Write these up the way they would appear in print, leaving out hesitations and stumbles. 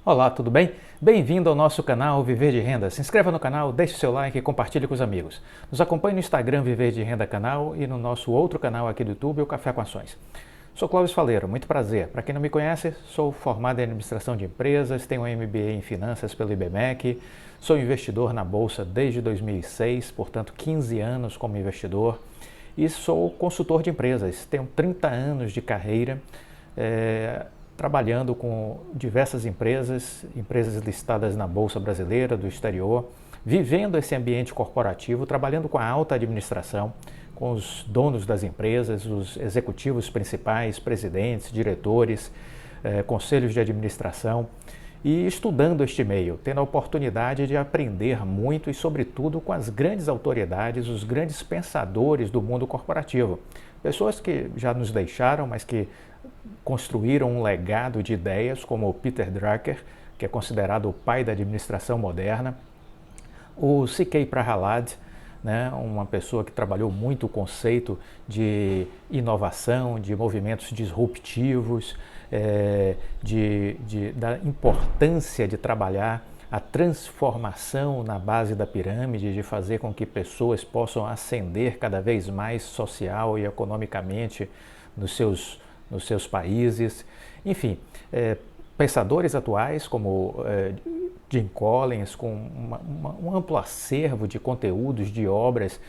Olá, tudo bem? Bem-vindo ao nosso canal Viver de Renda. Se inscreva no canal, deixe seu like e compartilhe com os amigos. Nos acompanhe no Instagram Viver de Renda Canal e no nosso outro canal aqui do YouTube, o Café com Ações. Sou Clóvis Faleiro, muito prazer. Para quem não me conhece, sou formado em Administração de Empresas, tenho um MBA em Finanças pelo IBMEC, sou investidor na Bolsa desde 2006, portanto 15 anos como investidor, e sou consultor de empresas, tenho 30 anos de carreira, trabalhando com diversas empresas listadas na Bolsa Brasileira, do exterior, vivendo esse ambiente corporativo, trabalhando com a alta administração, com os donos das empresas, os executivos principais, presidentes, diretores, conselhos de administração e estudando este meio, tendo a oportunidade de aprender muito e, sobretudo, com as grandes autoridades, os grandes pensadores do mundo corporativo. Pessoas que já nos deixaram, mas que construíram um legado de ideias, como o Peter Drucker, que é considerado o pai da administração moderna, o C.K. Prahalad, né, uma pessoa que trabalhou muito o conceito de inovação, de movimentos disruptivos, da importância de trabalhar a transformação na base da pirâmide, de fazer com que pessoas possam ascender cada vez mais social e economicamente nos seus países. Enfim, pensadores atuais como Jim Collins, com um amplo acervo de conteúdos, de obras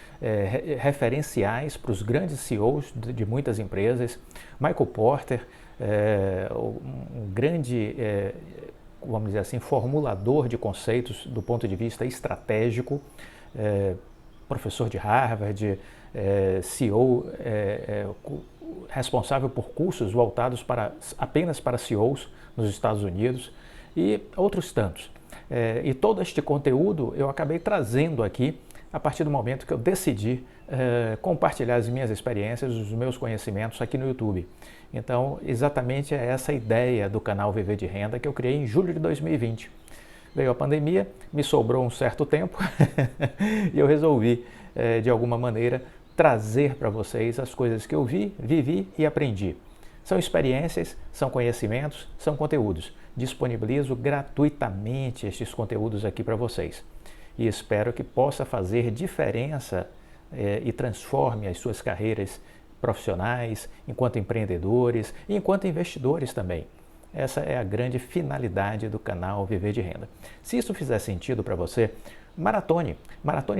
referenciais para os grandes CEOs de muitas empresas. Michael Porter, um grande, vamos dizer assim, formulador de conceitos do ponto de vista estratégico, professor de Harvard, CEO, responsável por cursos voltados apenas para CEOs nos Estados Unidos e outros tantos. E todo este conteúdo eu acabei trazendo aqui a partir do momento que eu decidi compartilhar as minhas experiências, os meus conhecimentos aqui no YouTube. Então, exatamente é essa ideia do canal Viver de Renda que eu criei em julho de 2020. Veio a pandemia, me sobrou um certo tempo e eu resolvi, de alguma maneira, trazer para vocês as coisas que eu vivi e aprendi. São experiências, são conhecimentos, são conteúdos. Disponibilizo gratuitamente estes conteúdos aqui para vocês. E espero que possa fazer diferença e transforme as suas carreiras profissionais, enquanto empreendedores e enquanto investidores também. Essa é a grande finalidade do canal Viver de Renda. Se isso fizer sentido para você, maratone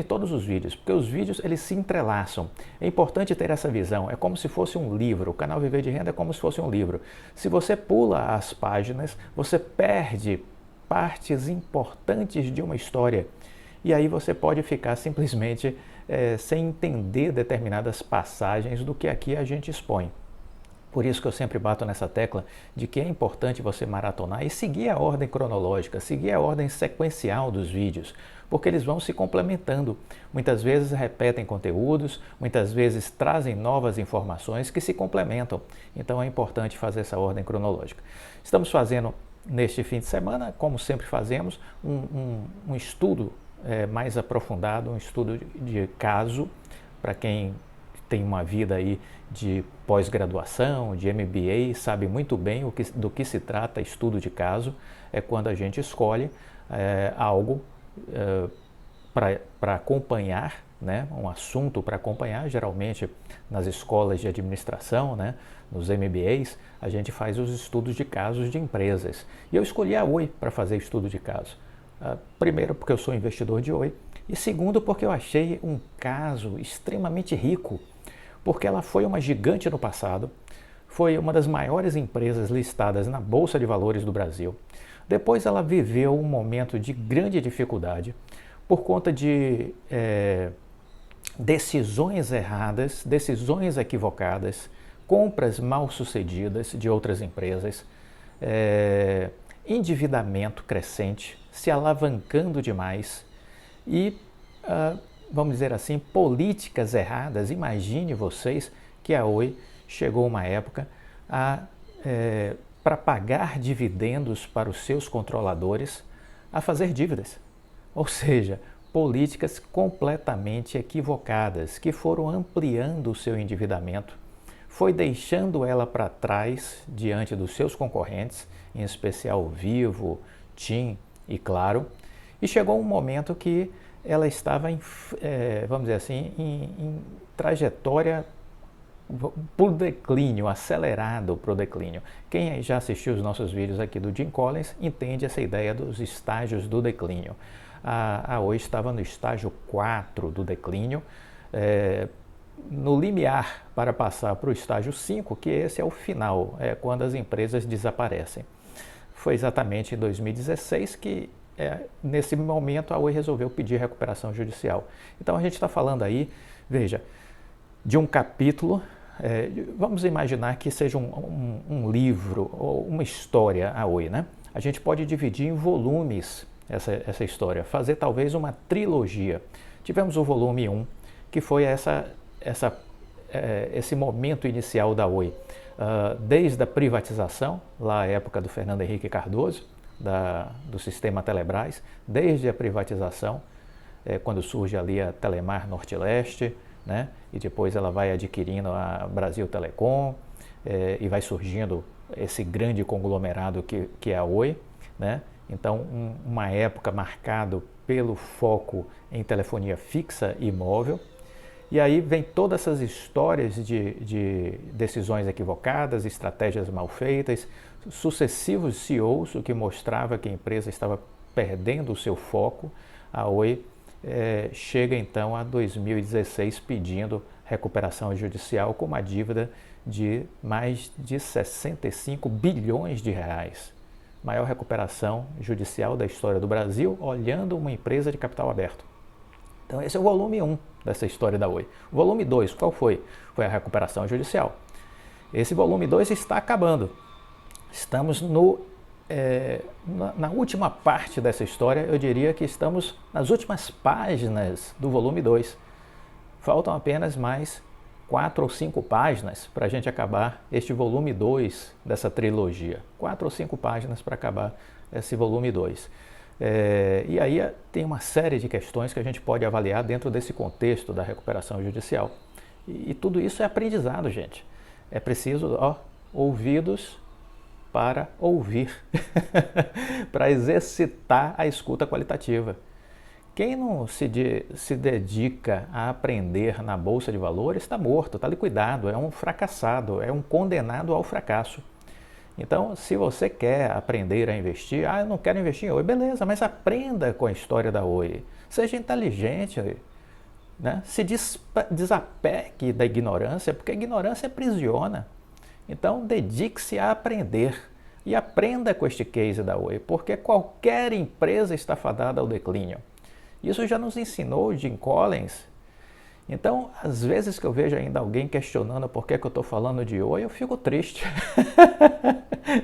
todos os vídeos, porque os vídeos eles se entrelaçam. É importante ter essa visão, é como se fosse um livro, o canal Viver de Renda é como se fosse um livro. Se você pula as páginas, você perde partes importantes de uma história e aí você pode ficar simplesmente sem entender determinadas passagens do que aqui a gente expõe. Por isso que eu sempre bato nessa tecla de que é importante você maratonar e seguir a ordem cronológica, seguir a ordem sequencial dos vídeos, porque eles vão se complementando. Muitas vezes repetem conteúdos, muitas vezes trazem novas informações que se complementam. Então é importante fazer essa ordem cronológica. Estamos fazendo neste fim de semana, como sempre fazemos, um estudo mais aprofundado, um estudo de caso, para quem tem uma vida aí de pós-graduação, de MBA, sabe muito bem do que se trata estudo de caso. É quando a gente escolhe algo para acompanhar, né, um assunto para acompanhar. Geralmente nas escolas de administração, né, nos MBAs, a gente faz os estudos de casos de empresas. E eu escolhi a Oi para fazer estudo de caso. Primeiro porque eu sou investidor de Oi e segundo porque eu achei um caso extremamente rico, porque ela foi uma gigante no passado, foi uma das maiores empresas listadas na Bolsa de Valores do Brasil. Depois ela viveu um momento de grande dificuldade por conta de decisões erradas, decisões equivocadas, compras mal sucedidas de outras empresas, endividamento crescente, se alavancando demais e, vamos dizer assim, políticas erradas. Imagine vocês que a Oi chegou uma época para pagar dividendos para os seus controladores a fazer dívidas. Ou seja, políticas completamente equivocadas que foram ampliando o seu endividamento, foi deixando ela para trás diante dos seus concorrentes, em especial Vivo, TIM e Claro, e chegou um momento que ela estava, vamos dizer assim, em trajetória para o declínio, acelerado para o declínio. Quem já assistiu os nossos vídeos aqui do Jim Collins entende essa ideia dos estágios do declínio. A Oi estava no estágio 4 do declínio, no limiar para passar para o estágio 5, que esse é o final, é quando as empresas desaparecem. Foi exatamente em 2016 que, nesse momento, a Oi resolveu pedir recuperação judicial. Então a gente está falando aí, veja, de um capítulo, vamos imaginar que seja um livro ou uma história a Oi, né? A gente pode dividir em volumes essa história, fazer talvez uma trilogia. Tivemos o volume 1, que foi esse momento inicial da Oi, desde a privatização, lá à época do Fernando Henrique Cardoso, do sistema Telebrás, desde a privatização, quando surge ali a Telemar Norte-Leste, né? E depois ela vai adquirindo a Brasil Telecom, e vai surgindo esse grande conglomerado que é a Oi, né? Então, uma época marcada pelo foco em telefonia fixa e móvel. E aí vem todas essas histórias de decisões equivocadas, estratégias mal feitas, sucessivos CEOs, o que mostrava que a empresa estava perdendo o seu foco. A Oi chega então a 2016 pedindo recuperação judicial com uma dívida de mais de 65 bilhões de reais. Maior recuperação judicial da história do Brasil, olhando uma empresa de capital aberto. Então esse é o volume 1 dessa história da Oi. O volume 2, qual foi? Foi a recuperação judicial. Esse volume 2 está acabando. Estamos na última parte dessa história, eu diria que estamos nas últimas páginas do volume 2. Faltam apenas mais 4 ou 5 páginas para a gente acabar este volume 2 dessa trilogia. 4 ou 5 páginas para acabar esse volume 2. E aí tem uma série de questões que a gente pode avaliar dentro desse contexto da recuperação judicial. E tudo isso é aprendizado, gente. É preciso ouvidos para ouvir, para exercitar a escuta qualitativa. Quem não se dedica a aprender na Bolsa de Valores está morto, está liquidado, é um fracassado, é um condenado ao fracasso. Então, se você quer aprender a investir, eu não quero investir em Oi, beleza, mas aprenda com a história da Oi. Seja inteligente, né? Se desapegue da ignorância, porque a ignorância aprisiona. Então, dedique-se a aprender e aprenda com este case da Oi, porque qualquer empresa está fadada ao declínio. Isso já nos ensinou Jim Collins. Então, às vezes que eu vejo ainda alguém questionando por que eu estou falando de Oi, eu fico triste,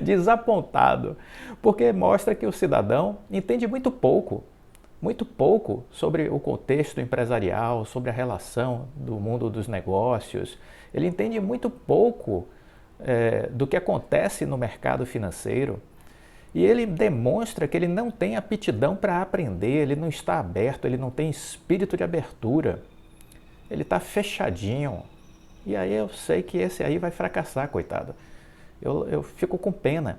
desapontado, porque mostra que o cidadão entende muito pouco sobre o contexto empresarial, sobre a relação do mundo dos negócios. Ele entende muito pouco do que acontece no mercado financeiro. E ele demonstra que ele não tem aptidão para aprender, ele não está aberto, ele não tem espírito de abertura. Ele está fechadinho. E aí eu sei que esse aí vai fracassar, coitado. Eu fico com pena.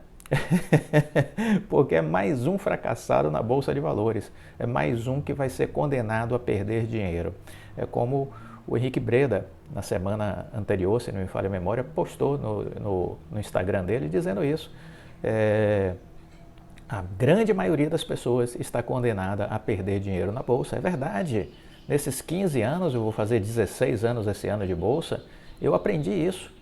Porque é mais um fracassado na Bolsa de Valores. É mais um que vai ser condenado a perder dinheiro. É como o Henrique Breda, na semana anterior, se não me falha a memória, postou no Instagram dele dizendo isso. A grande maioria das pessoas está condenada a perder dinheiro na Bolsa. É verdade. Nesses 15 anos, eu vou fazer 16 anos esse ano de Bolsa, eu aprendi isso.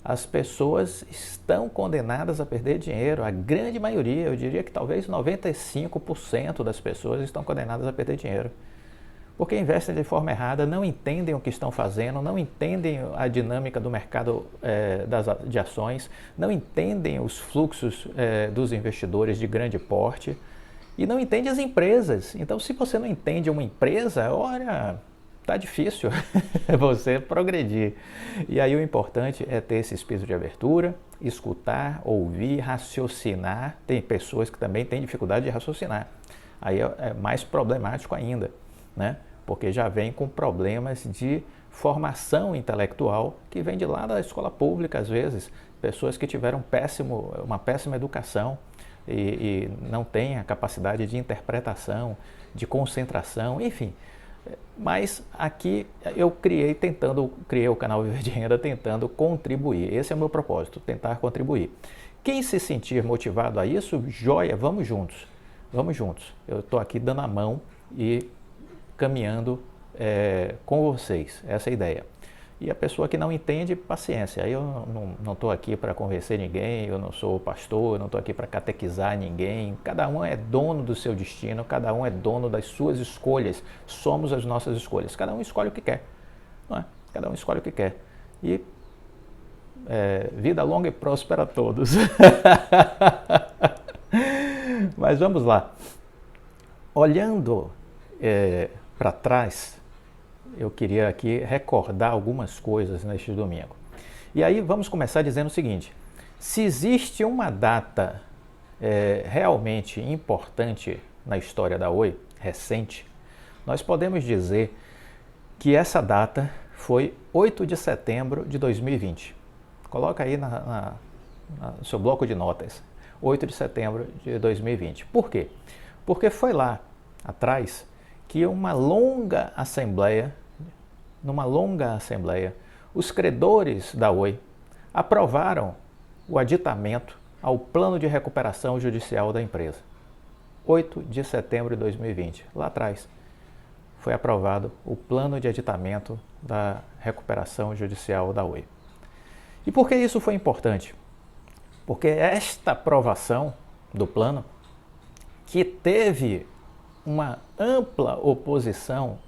As pessoas estão condenadas a perder dinheiro. A grande maioria, eu diria que talvez 95% das pessoas estão condenadas a perder dinheiro. Porque investem de forma errada, não entendem o que estão fazendo, não entendem a dinâmica do mercado de ações, não entendem os fluxos dos investidores de grande porte e não entendem as empresas. Então, se você não entende uma empresa, olha, tá difícil você progredir. E aí o importante é ter esse espírito de abertura, escutar, ouvir, raciocinar. Tem pessoas que também têm dificuldade de raciocinar. Aí é mais problemático ainda, né? Porque já vem com problemas de formação intelectual que vem de lá da escola pública, às vezes. Pessoas que tiveram uma péssima educação, e não tem a capacidade de interpretação, de concentração, enfim. Mas aqui eu criei o canal Viver de Renda tentando contribuir. Esse é o meu propósito, tentar contribuir. Quem se sentir motivado a isso, joia, vamos juntos. Vamos juntos. Eu estou aqui dando a mão e caminhando com vocês. Essa é a ideia. E a pessoa que não entende, paciência. Aí eu não estou aqui para convencer ninguém, eu não sou pastor, eu não estou aqui para catequizar ninguém. Cada um é dono do seu destino, cada um é dono das suas escolhas. Somos as nossas escolhas. Cada um escolhe o que quer. Não é? Cada um escolhe o que quer. E vida longa e próspera a todos. Mas vamos lá. Olhando para trás, eu queria aqui recordar algumas coisas neste domingo. E aí vamos começar dizendo o seguinte: se existe uma data realmente importante na história da Oi, recente, nós podemos dizer que essa data foi 8 de setembro de 2020. Coloca aí no seu bloco de notas, 8 de setembro de 2020. Por quê? Porque foi lá atrás que numa longa assembleia, os credores da Oi aprovaram o aditamento ao plano de recuperação judicial da empresa. 8 de setembro de 2020, lá atrás, foi aprovado o plano de aditamento da recuperação judicial da Oi. E por que isso foi importante? Porque esta aprovação do plano, que teve uma ampla oposição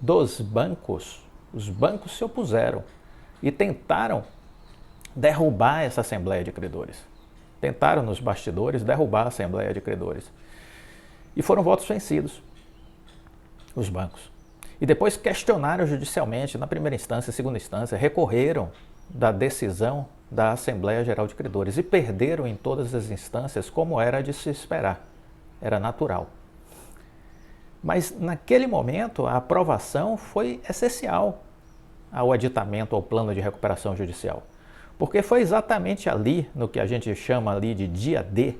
dos bancos, os bancos se opuseram e tentaram derrubar essa Assembleia de Credores. Tentaram nos bastidores derrubar a Assembleia de Credores. E foram votos vencidos, os bancos. E depois questionaram judicialmente, na primeira instância, segunda instância, recorreram da decisão da Assembleia Geral de Credores e perderam em todas as instâncias, como era de se esperar. Era natural. Mas naquele momento a aprovação foi essencial ao aditamento ao plano de recuperação judicial. Porque foi exatamente ali, no que a gente chama ali de dia D,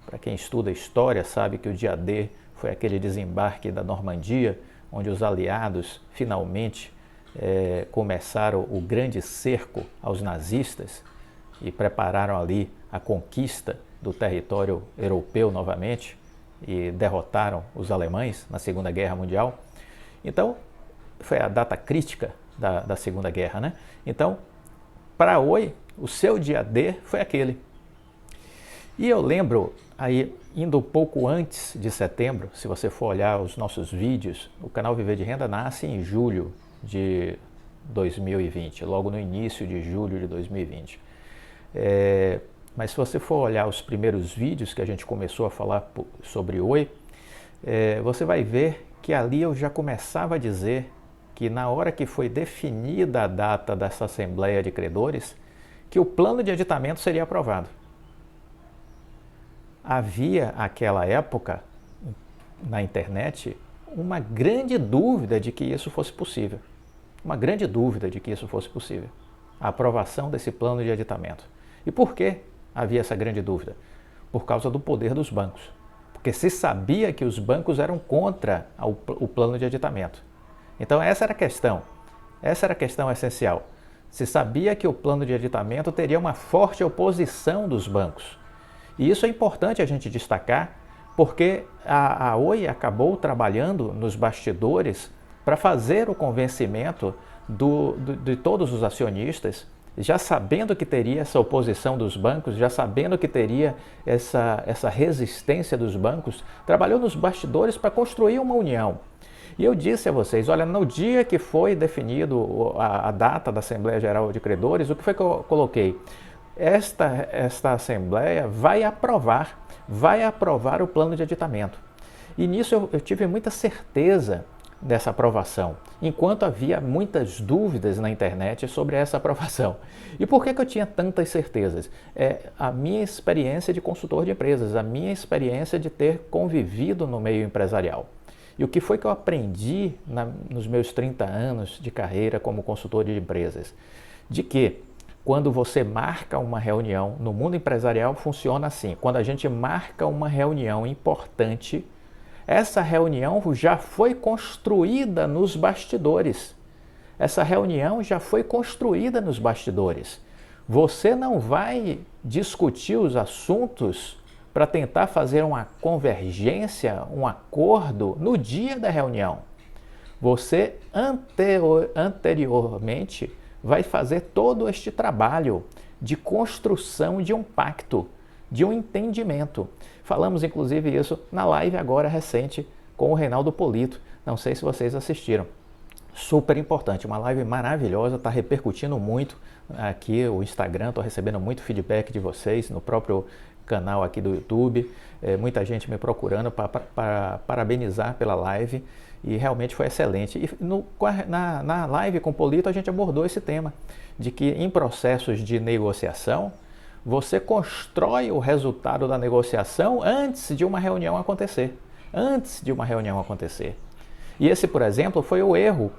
para quem estuda história sabe que o dia D foi aquele desembarque da Normandia, onde os aliados finalmente começaram o grande cerco aos nazistas e prepararam ali a conquista do território europeu novamente e derrotaram os alemães na Segunda Guerra Mundial. Então, foi a data crítica da Segunda Guerra, né? Então, para a Oi, o seu dia D foi aquele. E eu lembro, aí, indo um pouco antes de setembro, se você for olhar os nossos vídeos, o canal Viver de Renda nasce em julho de 2020, logo no início de julho de 2020. Mas se você for olhar os primeiros vídeos que a gente começou a falar sobre Oi, você vai ver que ali eu já começava a dizer que na hora que foi definida a data dessa Assembleia de Credores, que o plano de aditamento seria aprovado. Havia, naquela época, na internet, uma grande dúvida de que isso fosse possível. Uma grande dúvida de que isso fosse possível. A aprovação desse plano de aditamento. E por que havia essa grande dúvida? Por causa do poder dos bancos. Porque se sabia que os bancos eram contra o plano de aditamento. Então essa era a questão. Essa era a questão essencial. Se sabia que o plano de aditamento teria uma forte oposição dos bancos. E isso é importante a gente destacar, porque a Oi acabou trabalhando nos bastidores para fazer o convencimento de todos os acionistas, já sabendo que teria essa oposição dos bancos, já sabendo que teria essa resistência dos bancos, trabalhou nos bastidores para construir uma união. E eu disse a vocês, olha, no dia que foi definido a data da Assembleia Geral de Credores, o que foi que eu coloquei? Esta Assembleia vai aprovar o plano de aditamento. E nisso eu tive muita certeza dessa aprovação, enquanto havia muitas dúvidas na internet sobre essa aprovação. E por que eu tinha tantas certezas? A minha experiência de consultor de empresas, a minha experiência de ter convivido no meio empresarial. E o que foi que eu aprendi nos meus 30 anos de carreira como consultor de empresas? De que Quando você marca uma reunião, no mundo empresarial funciona assim, quando a gente marca uma reunião importante, essa reunião já foi construída nos bastidores. Essa reunião já foi construída nos bastidores. Você não vai discutir os assuntos para tentar fazer uma convergência, um acordo no dia da reunião. Você anteriormente vai fazer todo este trabalho de construção de um pacto, de um entendimento. Falamos inclusive isso na live agora recente com o Reinaldo Polito. Não sei se vocês assistiram. Super importante, uma live maravilhosa, está repercutindo muito aqui o Instagram, estou recebendo muito feedback de vocês no próprio canal aqui do YouTube, muita gente me procurando para parabenizar pela live e realmente foi excelente. E na live com o Polito a gente abordou esse tema, de que em processos de negociação, você constrói o resultado da negociação antes de uma reunião acontecer. Antes de uma reunião acontecer. E esse, por exemplo, foi o erro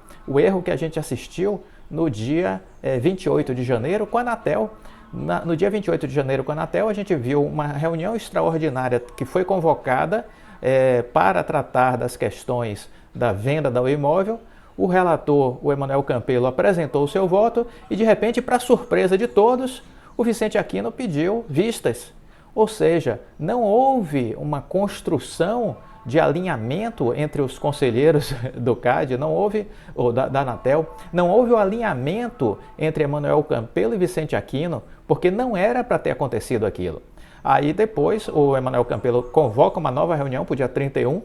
que a gente assistiu no dia 28 de janeiro com a Anatel. No dia 28 de janeiro com a Anatel, a gente viu uma reunião extraordinária que foi convocada para tratar das questões da venda do imóvel. O relator, o Emanuel Campelo, apresentou o seu voto e, de repente, para surpresa de todos, o Vicente Aquino pediu vistas. Ou seja, não houve uma construção de alinhamento entre os conselheiros do CAD, não houve, ou da Anatel, não houve o alinhamento entre Emanuel Campelo e Vicente Aquino, porque não era para ter acontecido aquilo. Aí depois o Emanuel Campelo convoca uma nova reunião para o dia 31,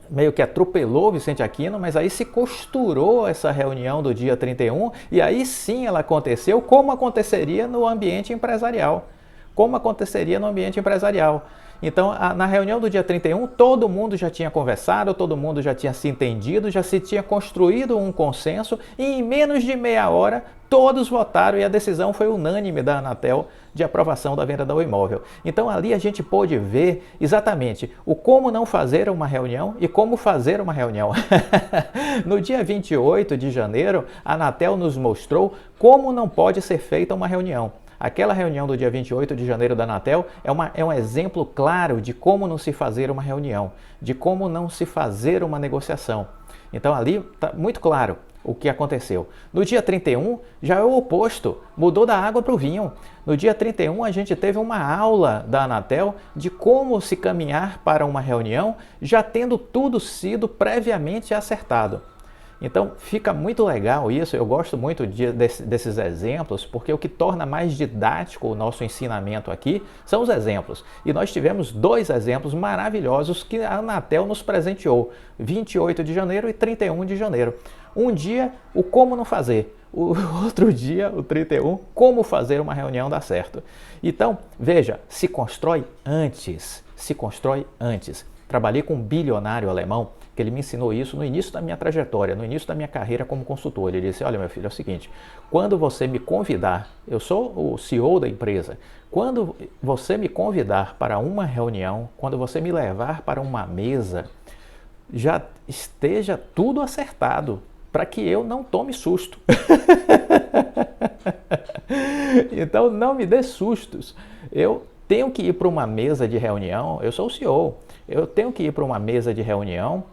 meio que atropelou Vicente Aquino, mas aí se costurou essa reunião do dia 31 e aí sim ela aconteceu como aconteceria no ambiente empresarial. Como aconteceria no ambiente empresarial. Então, na reunião do dia 31, todo mundo já tinha conversado, todo mundo já tinha se entendido, já se tinha construído um consenso e em menos de meia hora todos votaram e a decisão foi unânime da Anatel de aprovação da venda do imóvel. Então, ali a gente pôde ver exatamente o como não fazer uma reunião e como fazer uma reunião. No dia 28 de janeiro, a Anatel nos mostrou como não pode ser feita uma reunião. Aquela reunião do dia 28 de janeiro da Anatel é um exemplo claro de como não se fazer uma reunião, de como não se fazer uma negociação. Então ali está muito claro o que aconteceu. No dia 31 já é o oposto, mudou da água para o vinho. No dia 31 a gente teve uma aula da Anatel de como se caminhar para uma reunião, já tendo tudo sido previamente acertado. Então fica muito legal isso, eu gosto muito desses exemplos, porque o que torna mais didático o nosso ensinamento aqui são os exemplos. E nós tivemos 2 exemplos maravilhosos que a Anatel nos presenteou, 28 de janeiro e 31 de janeiro. Um dia, o como não fazer. O outro dia, o 31, como fazer uma reunião dar certo. Então, veja, se constrói antes, se constrói antes. Trabalhei com um bilionário alemão, que ele me ensinou isso no início da minha trajetória, no início da minha carreira como consultor. Ele disse, olha meu filho, é o seguinte, quando você me convidar, eu sou o CEO da empresa, quando você me convidar para uma reunião, quando você me levar para uma mesa, já esteja tudo acertado, para que eu não tome susto. Então não me dê sustos. Eu tenho que ir para uma mesa de reunião, eu sou o CEO, eu tenho que ir para uma mesa de reunião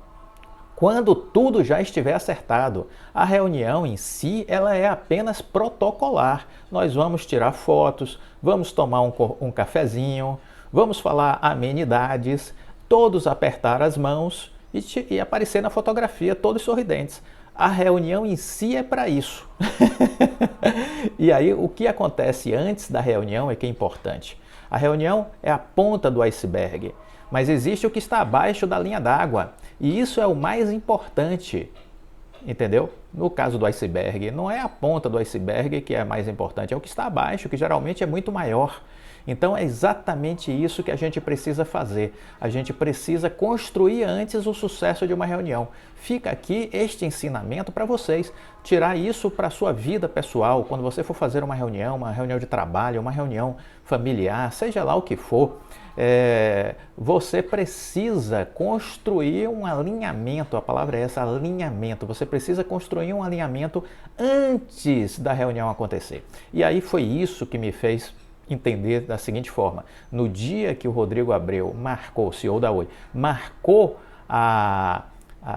quando tudo já estiver acertado. A reunião em si, ela é apenas protocolar. Nós vamos tirar fotos, vamos tomar um cafezinho, vamos falar amenidades, todos apertar as mãos e aparecer na fotografia todos sorridentes. A reunião em si é para isso. E aí, o que acontece antes da reunião é que é importante. A reunião é a ponta do iceberg, mas existe o que está abaixo da linha d'água. E isso é o mais importante, entendeu? No caso do iceberg, não é a ponta do iceberg que é mais importante, é o que está abaixo, que geralmente é muito maior. Então é exatamente isso que a gente precisa fazer. A gente precisa construir antes o sucesso de uma reunião. Fica aqui este ensinamento para vocês. Tirar isso para a sua vida pessoal, quando você for fazer uma reunião de trabalho, uma reunião familiar, seja lá o que for, você precisa construir um alinhamento, a palavra é essa, alinhamento. Você precisa construir um alinhamento antes da reunião acontecer. E aí foi isso que me fez entender da seguinte forma: no dia que o Rodrigo Abreu marcou, o CEO da Oi,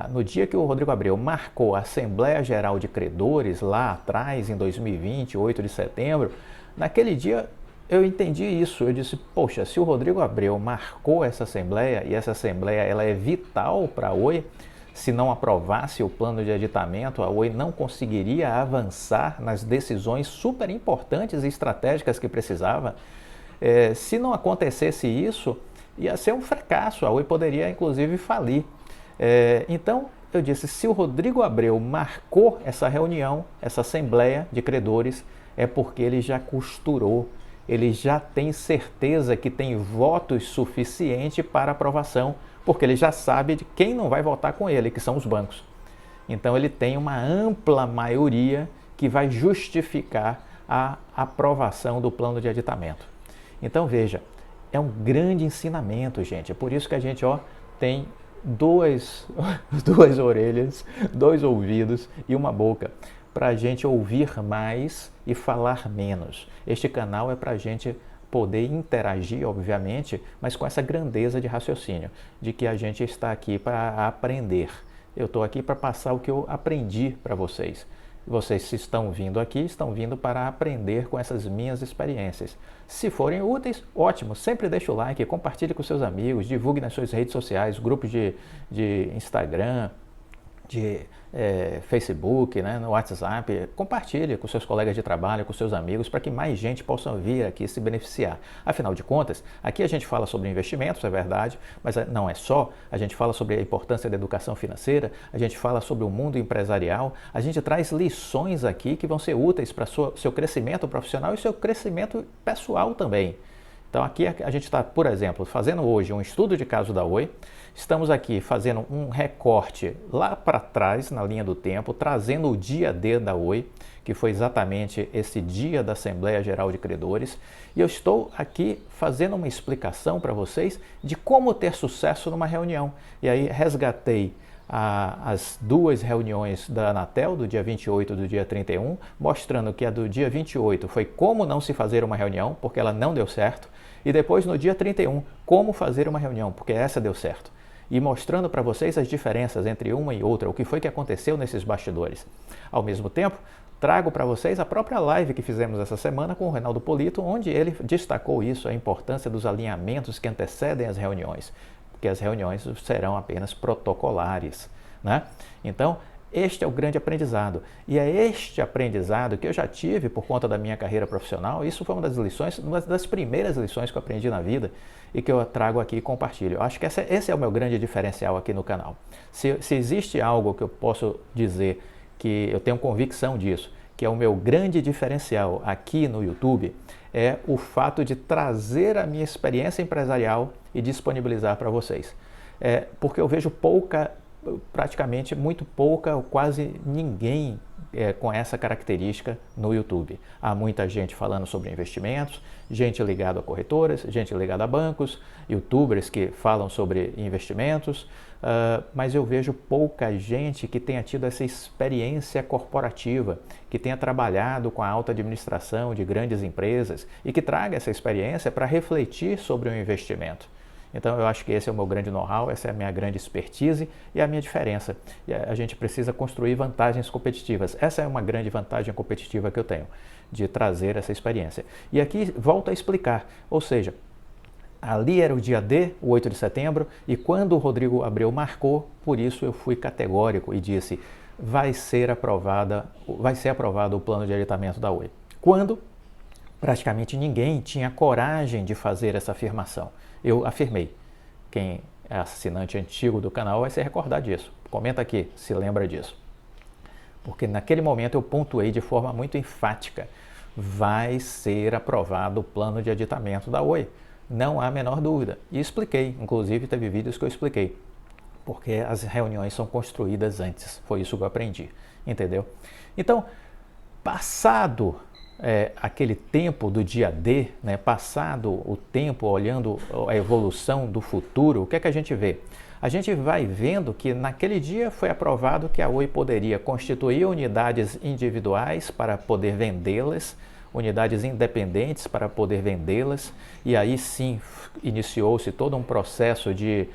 no dia que o Rodrigo Abreu marcou a Assembleia Geral de Credores lá atrás, em 2020, 8 de setembro, naquele dia eu entendi isso. Eu disse, poxa, se o Rodrigo Abreu marcou essa Assembleia, e essa Assembleia ela é vital para a Oi, se não aprovasse o plano de aditamento, a Oi não conseguiria avançar nas decisões super importantes e estratégicas que precisava. Se não acontecesse isso, ia ser um fracasso, a Oi poderia inclusive falir. Então, eu disse, se o Rodrigo Abreu marcou essa reunião, essa Assembleia de Credores, é porque ele já costurou, ele já tem certeza que tem votos suficientes para aprovação, porque ele já sabe de quem não vai votar com ele, que são os bancos. Então ele tem uma ampla maioria que vai justificar a aprovação do plano de aditamento. Então veja, é um grande ensinamento, gente. É por isso que a gente tem duas orelhas, 2 ouvidos e uma boca, para a gente ouvir mais e falar menos. Este canal é para a gente poder interagir, obviamente, mas com essa grandeza de raciocínio, de que a gente está aqui para aprender. Eu estou aqui para passar o que eu aprendi para vocês. Vocês, se estão vindo aqui, estão vindo para aprender com essas minhas experiências. Se forem úteis, ótimo. Sempre deixa o like, compartilhe com seus amigos, divulgue nas suas redes sociais, grupos de Instagram, de Facebook, no WhatsApp. Compartilhe com seus colegas de trabalho, com seus amigos, para que mais gente possa vir aqui se beneficiar. Afinal de contas, aqui a gente fala sobre investimentos, é verdade, mas não é só. A gente fala sobre a importância da educação financeira, a gente fala sobre o mundo empresarial, a gente traz lições aqui que vão ser úteis para seu crescimento profissional e seu crescimento pessoal também. Então aqui a gente está, por exemplo, fazendo hoje um estudo de caso da Oi. Estamos aqui fazendo um recorte lá para trás, na linha do tempo, trazendo o dia D da Oi, que foi exatamente esse dia da Assembleia Geral de Credores. E eu estou aqui fazendo uma explicação para vocês de como ter sucesso numa reunião. E aí resgatei as 2 reuniões da Anatel, do dia 28 e do dia 31, mostrando que a do dia 28 foi como não se fazer uma reunião, porque ela não deu certo, e depois no dia 31, como fazer uma reunião, porque essa deu certo. E mostrando para vocês as diferenças entre uma e outra, o que foi que aconteceu nesses bastidores. Ao mesmo tempo, trago para vocês a própria live que fizemos essa semana com o Reinaldo Polito, onde ele destacou isso, a importância dos alinhamentos que antecedem as reuniões, porque as reuniões serão apenas protocolares, né? Então, este é o grande aprendizado. E é este aprendizado que eu já tive por conta da minha carreira profissional. Isso foi uma das lições, uma das primeiras lições que eu aprendi na vida e que eu trago aqui e compartilho. Eu acho que esse é o meu grande diferencial aqui no canal. Se existe algo que eu posso dizer que eu tenho convicção disso, que é o meu grande diferencial aqui no YouTube, é o fato de trazer a minha experiência empresarial e disponibilizar para vocês. Porque eu vejo praticamente muito pouca ou quase ninguém com essa característica no YouTube. Há muita gente falando sobre investimentos, gente ligada a corretoras, gente ligada a bancos, youtubers que falam sobre investimentos, mas eu vejo pouca gente que tenha tido essa experiência corporativa, que tenha trabalhado com a alta administração de grandes empresas e que traga essa experiência para refletir sobre o investimento. Então eu acho que esse é o meu grande know-how, essa é a minha grande expertise e a minha diferença. E a gente precisa construir vantagens competitivas. Essa é uma grande vantagem competitiva que eu tenho, de trazer essa experiência. E aqui volto a explicar, ou seja, ali era o dia D, o 8 de setembro, e quando o Rodrigo Abreu marcou, por isso eu fui categórico e disse, vai ser aprovado o plano de aditamento da Oi. Quando praticamente ninguém tinha coragem de fazer essa afirmação. Eu afirmei. Quem é assinante antigo do canal vai se recordar disso. Comenta aqui se lembra disso. Porque naquele momento eu pontuei de forma muito enfática. vai ser aprovado o plano de aditamento da Oi. Não há a menor dúvida. E expliquei, inclusive teve vídeos que eu expliquei, porque as reuniões são construídas antes. Foi isso que eu aprendi, entendeu? Então, passado aquele tempo do dia D, né, passado o tempo olhando a evolução do futuro, o que é que a gente vê? A gente vai vendo que naquele dia foi aprovado que a Oi poderia constituir unidades individuais para poder vendê-las, unidades independentes para poder vendê-las, e aí sim iniciou-se todo um processo de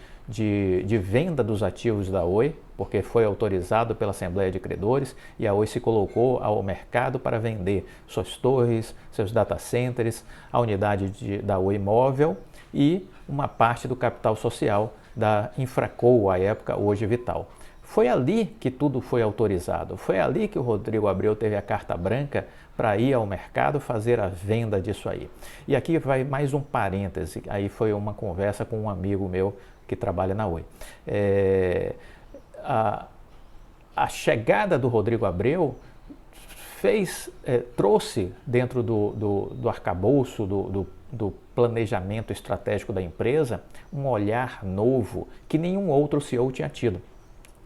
venda dos ativos da Oi, porque foi autorizado pela Assembleia de Credores e a Oi se colocou ao mercado para vender suas torres, seus data centers, a unidade da Oi Móvel e uma parte do capital social da Infraco, à época, hoje Vital. Foi ali que tudo foi autorizado, foi ali que o Rodrigo Abreu teve a carta branca para ir ao mercado fazer a venda disso aí. E aqui vai mais um parêntese, aí foi uma conversa com um amigo meu que trabalha na Oi. A chegada do Rodrigo Abreu trouxe dentro do arcabouço, do planejamento estratégico da empresa, um olhar novo que nenhum outro CEO tinha tido,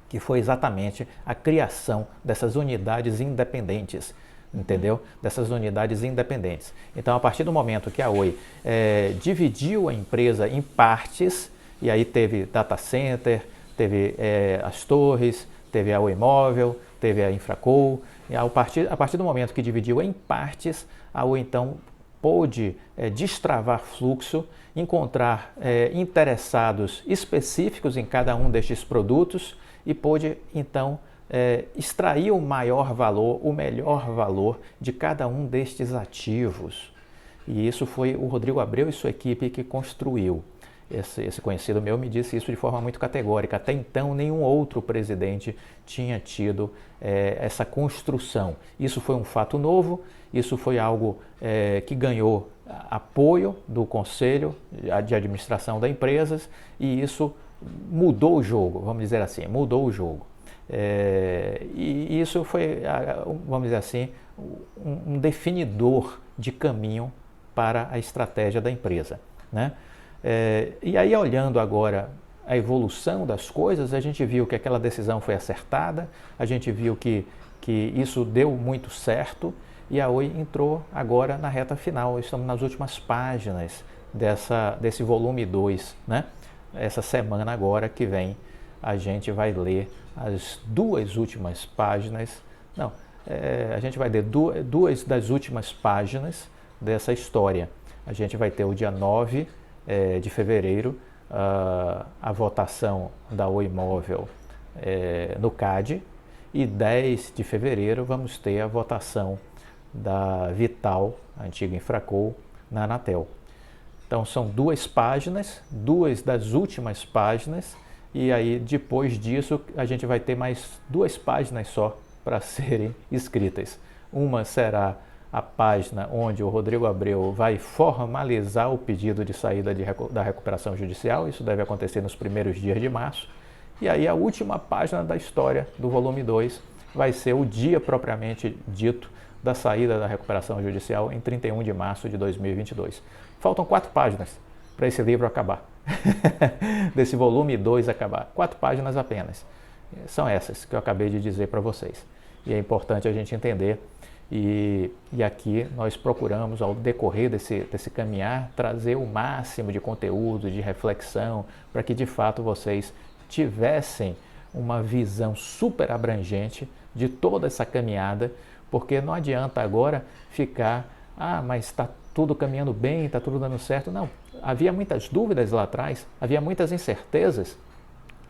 que foi exatamente a criação dessas unidades independentes, entendeu? Dessas unidades independentes. Então, a partir do momento que a Oi dividiu a empresa em partes, e aí teve data center, teve as torres, teve a Oi Móvel, teve a Infraco, e a partir do momento que dividiu em partes, a Oi então pôde destravar fluxo, encontrar interessados específicos em cada um destes produtos e pôde então extrair o maior valor, o melhor valor de cada um destes ativos. E isso foi o Rodrigo Abreu e sua equipe que construiu. Esse conhecido meu me disse isso de forma muito categórica. Até então, nenhum outro presidente tinha tido essa construção. Isso foi um fato novo, isso foi algo que ganhou apoio do Conselho de Administração da empresa e isso mudou o jogo, vamos dizer assim, mudou o jogo. E isso foi, vamos dizer assim, um definidor de caminho para a estratégia da empresa, né? E aí, olhando agora a evolução das coisas, a gente viu que aquela decisão foi acertada, a gente viu que isso deu muito certo e a Oi entrou agora na reta final. Estamos nas últimas páginas desse volume 2, né? Essa semana agora que vem a gente vai ler as duas últimas páginas, a gente vai ler duas das últimas páginas dessa história. A gente vai ter o dia 9 de fevereiro, a votação da Oi Móvel no CAD, e 10 de fevereiro vamos ter a votação da Vital, a antiga Infraco, na Anatel. Então são duas páginas, duas das últimas páginas, e aí depois disso a gente vai ter mais duas páginas só para serem escritas. Uma será a página onde o Rodrigo Abreu vai formalizar o pedido de saída da recuperação judicial. Isso deve acontecer nos primeiros dias de março. E aí a última página da história do volume 2 vai ser o dia propriamente dito da saída da recuperação judicial em 31 de março de 2022. Faltam 4 páginas para esse livro acabar, desse volume 2 acabar. 4 páginas apenas. São essas que eu acabei de dizer para vocês. E é importante a gente entender. E aqui nós procuramos, ao decorrer desse caminhar, trazer o máximo de conteúdo, de reflexão, para que de fato vocês tivessem uma visão super abrangente de toda essa caminhada, porque não adianta agora ficar, mas está tudo caminhando bem, está tudo dando certo. Não, havia muitas dúvidas lá atrás, havia muitas incertezas,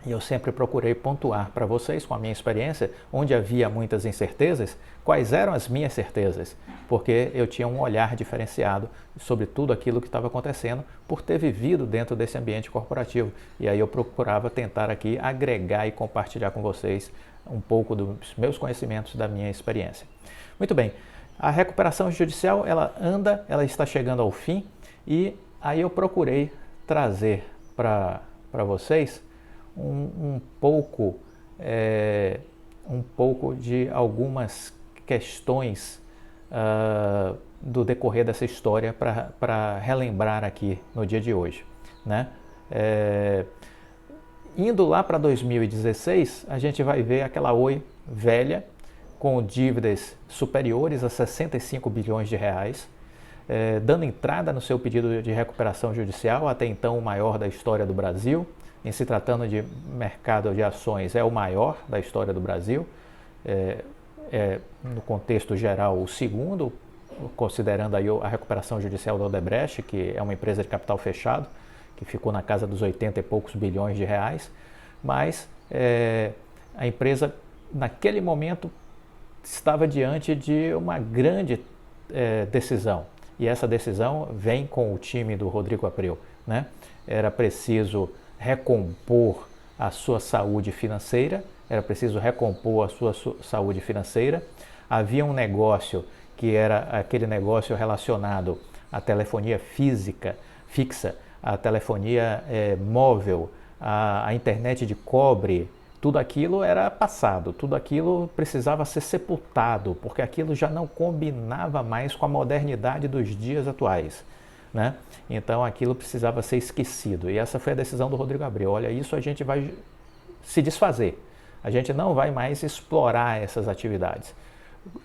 e eu sempre procurei pontuar para vocês, com a minha experiência, onde havia muitas incertezas, quais eram as minhas certezas, porque eu tinha um olhar diferenciado sobre tudo aquilo que estava acontecendo, por ter vivido dentro desse ambiente corporativo. E aí eu procurava tentar aqui agregar e compartilhar com vocês um pouco dos meus conhecimentos, da minha experiência. Muito bem, a recuperação judicial, ela está chegando ao fim, e aí eu procurei trazer para vocês um pouco de algumas questões do decorrer dessa história para relembrar aqui no dia de hoje, né? Indo lá para 2016, a gente vai ver aquela Oi velha, com dívidas superiores a 65 bilhões de reais, dando entrada no seu pedido de recuperação judicial, até então o maior da história do Brasil. Em se tratando de mercado de ações, é o maior da história do Brasil, no contexto geral o segundo, considerando aí a recuperação judicial da Odebrecht, que é uma empresa de capital fechado, que ficou na casa dos 80 e poucos bilhões de reais, mas a empresa naquele momento estava diante de uma grande decisão, e essa decisão vem com o time do Rodrigo Abreu, né? Era preciso recompor a sua saúde financeira, havia um negócio que era aquele negócio relacionado à telefonia fixa, à telefonia móvel, à internet de cobre. Tudo aquilo era passado, tudo aquilo precisava ser sepultado, porque aquilo já não combinava mais com a modernidade dos dias atuais, né? Então aquilo precisava ser esquecido, e essa foi a decisão do Rodrigo Abreu. Olha, isso a gente vai se desfazer, a gente não vai mais explorar essas atividades,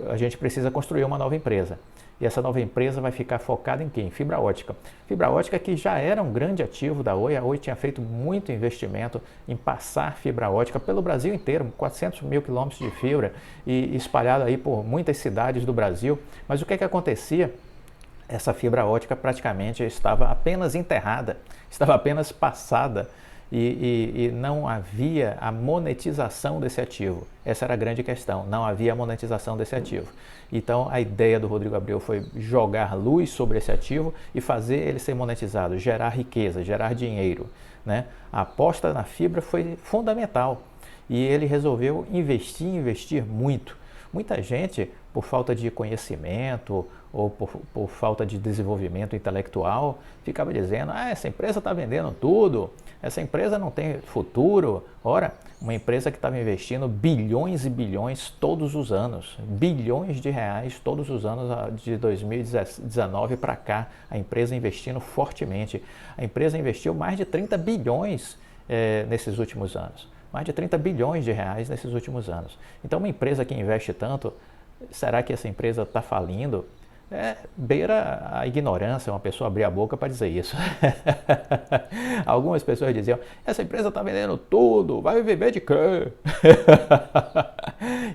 a gente precisa construir uma nova empresa. E essa nova empresa vai ficar focada em quê? Em fibra ótica. Fibra ótica que já era um grande ativo da Oi. A Oi tinha feito muito investimento em passar fibra ótica pelo Brasil inteiro, 400 mil quilômetros de fibra, e espalhado aí por muitas cidades do Brasil. Mas o que acontecia? Essa fibra ótica praticamente estava apenas enterrada, estava apenas passada, e não havia a monetização desse ativo. Essa era a grande questão, não havia a monetização desse ativo. Então a ideia do Rodrigo Abreu foi jogar luz sobre esse ativo e fazer ele ser monetizado, gerar riqueza, gerar dinheiro, né? A aposta na fibra foi fundamental, e ele resolveu investir muito. Muita gente, por falta de conhecimento ou por falta de desenvolvimento intelectual, ficava dizendo: essa empresa está vendendo tudo, essa empresa não tem futuro. Ora, uma empresa que estava investindo bilhões e bilhões todos os anos, bilhões de reais todos os anos, de 2019 para cá, a empresa investindo fortemente. A empresa investiu mais de 30 bilhões nesses últimos anos. Mais de 30 bilhões de reais nesses últimos anos. Então, uma empresa que investe tanto, será que essa empresa está falindo? Beira a ignorância uma pessoa abrir a boca para dizer isso. Algumas pessoas diziam: essa empresa está vendendo tudo, vai viver de quê?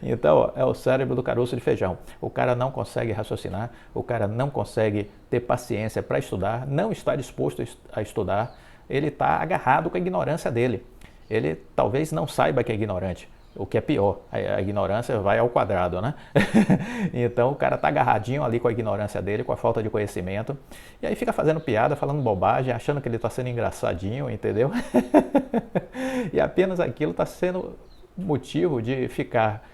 Então, é o cérebro do caroço de feijão. O cara não consegue raciocinar, o cara não consegue ter paciência para estudar, não está disposto a estudar, ele está agarrado com a ignorância dele. Ele talvez não saiba que é ignorante, o que é pior, a ignorância vai ao quadrado, né? Então o cara tá agarradinho ali com a ignorância dele, com a falta de conhecimento, e aí fica fazendo piada, falando bobagem, achando que ele está sendo engraçadinho, entendeu? E apenas aquilo está sendo motivo de ficar,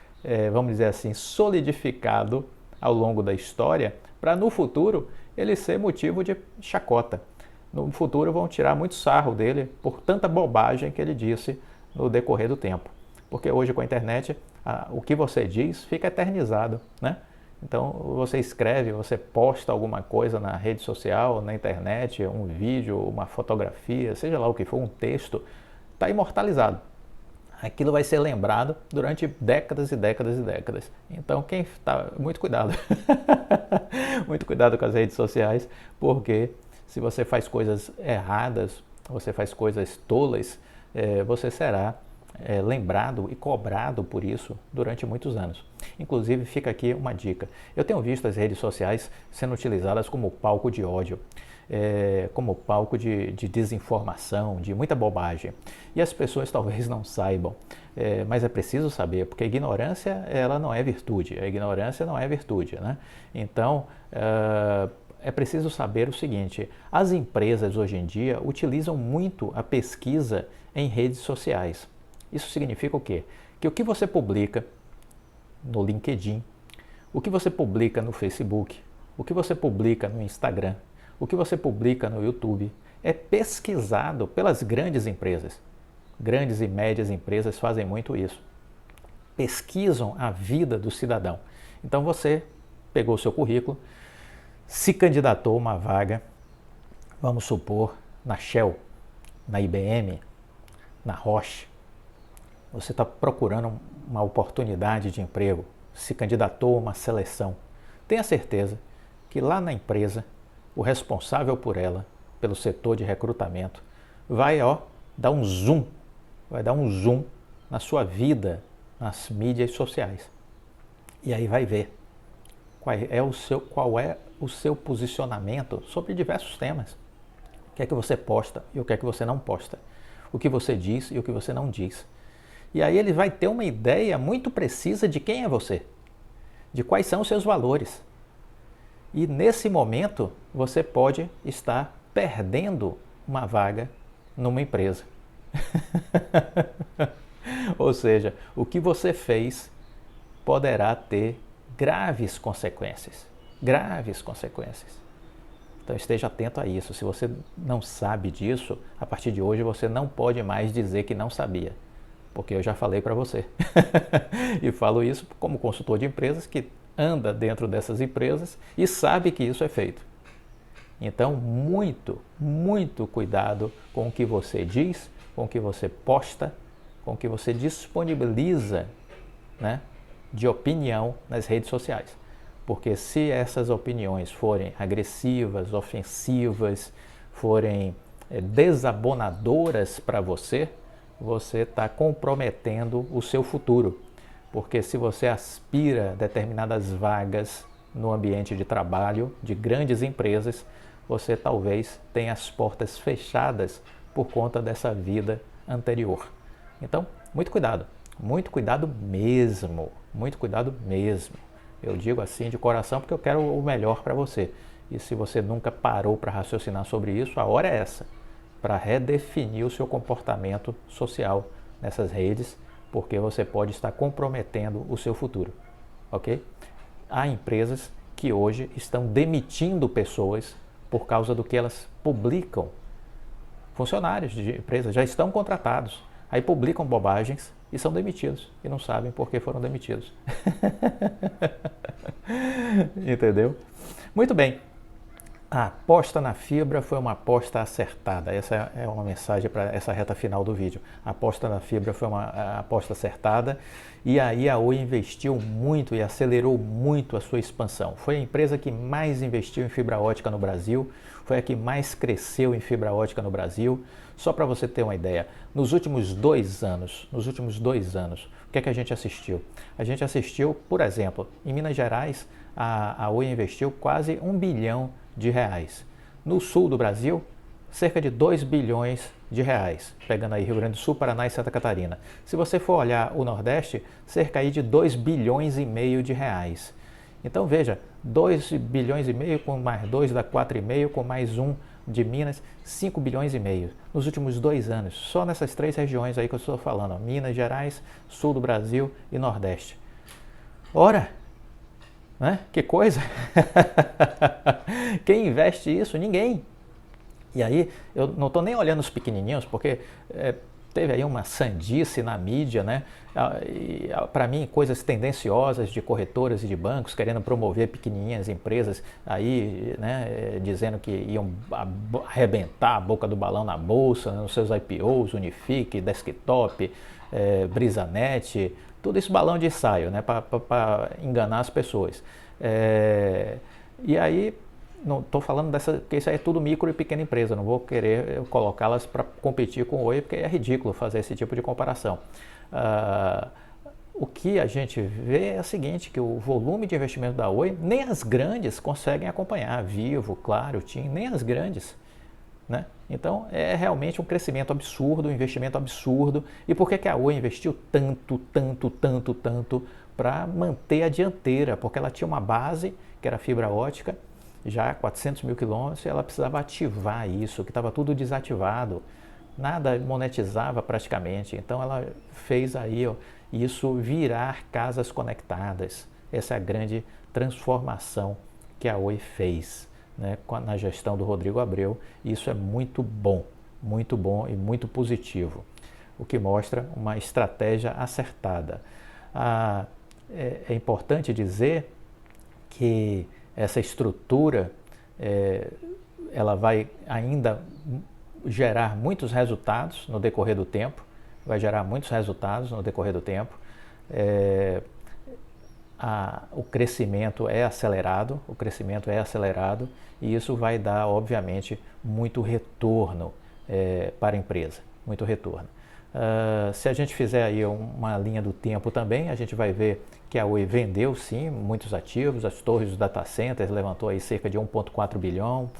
vamos dizer assim, solidificado ao longo da história, para no futuro ele ser motivo de chacota. No futuro vão tirar muito sarro dele por tanta bobagem que ele disse no decorrer do tempo. Porque hoje com a internet, o que você diz fica eternizado, né? Então você escreve, você posta alguma coisa na rede social, na internet, um vídeo, uma fotografia, seja lá o que for, um texto, está imortalizado. Aquilo vai ser lembrado durante décadas e décadas e décadas. Então quem está... muito cuidado. Muito cuidado com as redes sociais, porque se você faz coisas erradas, você faz coisas tolas, você será lembrado e cobrado por isso durante muitos anos. Inclusive, fica aqui uma dica. Eu tenho visto as redes sociais sendo utilizadas como palco de ódio, como palco de desinformação, de muita bobagem. E as pessoas talvez não saibam, mas é preciso saber, porque a ignorância, ela não é virtude. A ignorância não é virtude, né? Então, é preciso saber o seguinte: as empresas hoje em dia utilizam muito a pesquisa em redes sociais. Isso significa o quê? Que o que você publica no LinkedIn, o que você publica no Facebook, o que você publica no Instagram, o que você publica no YouTube, é pesquisado pelas grandes empresas. Grandes e médias empresas fazem muito isso. Pesquisam a vida do cidadão. Então você pegou o seu currículo, se candidatou a uma vaga, vamos supor, na Shell, na IBM, na Roche. Você está procurando uma oportunidade de emprego, se candidatou a uma seleção. Tenha certeza que lá na empresa, o responsável por ela, pelo setor de recrutamento, vai dar um zoom, na sua vida nas mídias sociais. E aí vai ver qual é o seu posicionamento sobre diversos temas. O que é que você posta e o que é que você não posta. O que você diz e o que você não diz. E aí ele vai ter uma ideia muito precisa de quem é você, de quais são os seus valores. E nesse momento você pode estar perdendo uma vaga numa empresa. Ou seja, o que você fez poderá ter graves consequências. Graves consequências. Então esteja atento a isso. Se você não sabe disso, a partir de hoje você não pode mais dizer que não sabia. Porque eu já falei para você. E falo isso como consultor de empresas que anda dentro dessas empresas e sabe que isso é feito. Então, muito cuidado com o que você diz, com o que você posta, com o que você disponibiliza, né, de opinião nas redes sociais. Porque se essas opiniões forem agressivas, ofensivas, forem desabonadoras para você, você está comprometendo o seu futuro. Porque se você aspira a determinadas vagas no ambiente de trabalho de grandes empresas, você talvez tenha as portas fechadas por conta dessa vida anterior. Então, muito cuidado mesmo, muito cuidado mesmo. Eu digo assim de coração porque eu quero o melhor para você. E se você nunca parou para raciocinar sobre isso, a hora é essa, para redefinir o seu comportamento social nessas redes, porque você pode estar comprometendo o seu futuro, ok? Há empresas que hoje estão demitindo pessoas por causa do que elas publicam. Funcionários de empresas já estão contratados, aí publicam bobagens e são demitidos e não sabem por que foram demitidos. Entendeu? Muito bem. A aposta na fibra foi uma aposta acertada. Essa é uma mensagem para essa reta final do vídeo. A aposta na fibra foi uma aposta acertada e aí a Oi investiu muito e acelerou muito a sua expansão. Foi a empresa que mais investiu em fibra ótica no Brasil, foi a que mais cresceu em fibra ótica no Brasil. Só para você ter uma ideia, nos últimos 2 anos, o que é que a gente assistiu? A gente assistiu, por exemplo, em Minas Gerais, a Oi investiu quase R$1 bilhão. No sul do Brasil, cerca de 2 bilhões de reais, pegando aí Rio Grande do Sul, Paraná e Santa Catarina. Se você for olhar o Nordeste, cerca aí de 2 bilhões e meio de reais. Então veja, 2 bilhões e meio com mais 2 dá 4,5, com mais 1 de Minas, 5 bilhões e meio nos últimos 2 anos, só nessas 3 regiões aí que eu estou falando, ó, Minas Gerais, Sul do Brasil e Nordeste. Ora, né? Que coisa! Quem investe isso? Ninguém. E aí, eu não estou nem olhando os pequenininhos, porque teve aí uma sandice na mídia, né? Para mim, coisas tendenciosas de corretoras e de bancos querendo promover pequenininhas empresas aí, né? Dizendo que iam arrebentar a boca do balão na bolsa, né? Nos seus IPOs, Unifique, Desktop, Brisanet, tudo isso balão de ensaio, né? Para enganar as pessoas. E aí, não estou falando porque isso aí é tudo micro e pequena empresa, não vou querer colocá-las para competir com o Oi, porque é ridículo fazer esse tipo de comparação. O que a gente vê é o seguinte, que o volume de investimento da Oi, nem as grandes conseguem acompanhar, Vivo, Claro, TIM, nem as grandes. Né? Então é realmente um crescimento absurdo, um investimento absurdo. E por que a Oi investiu tanto para manter a dianteira? Porque ela tinha uma base, que era fibra ótica, já 400 mil quilômetros, e ela precisava ativar isso, que estava tudo desativado, nada monetizava praticamente. Então ela fez aí isso virar casas conectadas. Essa é a grande transformação que a Oi fez, né, na gestão do Rodrigo Abreu. Isso é muito bom e muito positivo, o que mostra uma estratégia acertada. É importante dizer que essa estrutura ela vai ainda gerar muitos resultados no decorrer do tempo, o crescimento é acelerado, e isso vai dar, obviamente, muito retorno para a empresa, muito retorno. Se a gente fizer aí uma linha do tempo também, a gente vai ver que a Oi vendeu sim muitos ativos, as torres dos data centers levantou aí cerca de 1,4 bilhão,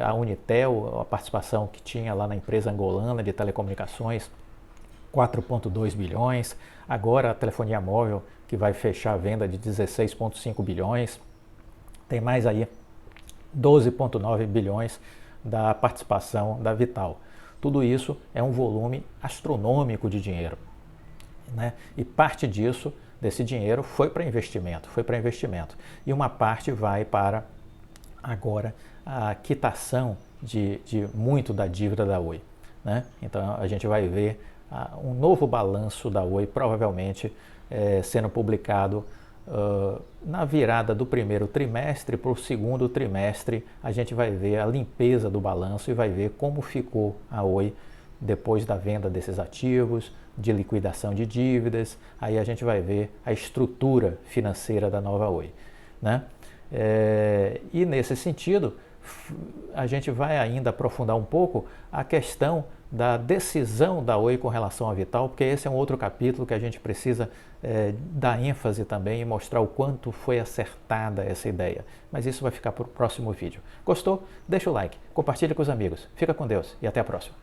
a Unitel, a participação que tinha lá na empresa angolana de telecomunicações, 4,2 bilhões, agora a telefonia móvel que vai fechar a venda de 16,5 bilhões, tem mais aí 12,9 bilhões da participação da Vital. Tudo isso é um volume astronômico de dinheiro, né? E parte desse dinheiro foi para investimento, e uma parte vai para agora a quitação de muito da dívida da Oi, né? Então a gente vai ver um novo balanço da Oi provavelmente sendo publicado na virada do primeiro trimestre para o segundo trimestre. A gente vai ver a limpeza do balanço e vai ver como ficou a Oi depois da venda desses ativos, de liquidação de dívidas. Aí a gente vai ver a estrutura financeira da nova Oi, né? E nesse sentido, a gente vai ainda aprofundar um pouco a questão da decisão da Oi com relação à Vital, porque esse é um outro capítulo que a gente precisa dar ênfase também e mostrar o quanto foi acertada essa ideia. Mas isso vai ficar para o próximo vídeo. Gostou? Deixa o like, compartilhe com os amigos. Fica com Deus e até a próxima.